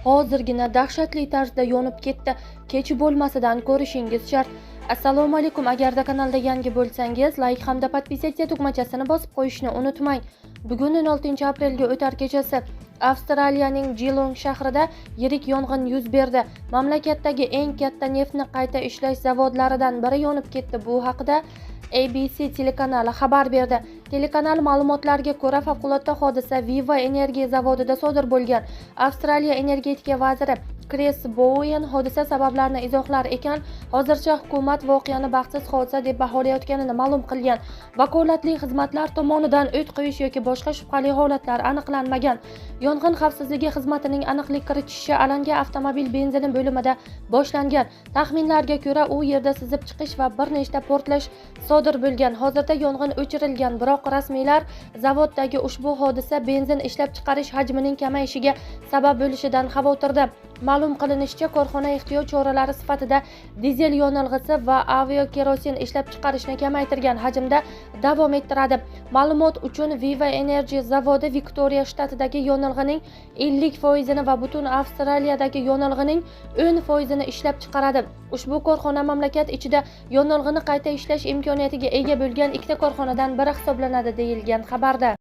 hozirgina dahshatli tarzda yonib ketdi. Kech bo'lmasidan ko'rishingiz shart. Assalomu alaykum. Agarda kanalda yangi bo'lsangiz, like hamda podpisatsiya tugmachasini bosib qo'yishni unutmang. Bugun 16 aprelga o'tar kechasi Avstraliyaning Geelong shahrida yirik yong'in yuz berdi. Mamlakatdagi eng katta neftni qayta ishlash zavodlaridan biri yonib ketdi. Bu haqida ABC telekanali xabar berdi. Telekanal ma'lumotlariga ko'ra, favqulodda hodisa Viva energiya zavodida sodir bo'lgan. Avstraliya energetika vaziri Chris Bowen hodisa sabablarini izohlar ekan, hozircha hukumat voqeani baxtsiz hodisa deb baholayotganini ma'lum qilgan. Vakolatli xizmatlar tomonidan o't qo'yish yoki boshqa shubhali holatlar aniqlanmagan. Yong'in xavfsizligi xizmatining aniqlik kiritishicha, alanga avtomobil benzini bo'limida boshlangan. Taxminlarga ko'ra, u yerda sizib chiqish va bir nechta portlash sodir bo'lgan. Hozirda yong'in o'chirilgan, biroq rasmiylar zavoddagi ushbu hodisa benzin ishlab chiqarish hajmining kamayishiga sabab bo'lishidan xavotirda. Ma'lum qilinishicha, korxona ehtiyot choralari sifatida dizel yonilg'isi va aviokerosin ishlab chiqarishni kamaytirgan hajmda davom ettiradi. Ma'lumot uchun, Viva Energy zavodi Viktoriya shtatidagi yonilg'ining 50% va butun Avstraliyadagi yonilg'ining 10% ishlab chiqaradi. Ushbu korxona mamlakat ichida yonilg'ini qayta ishlash imkoniyatiga ega bo'lgan ikkita korxonadan biri hisoblanadi, deyilgan xabarda.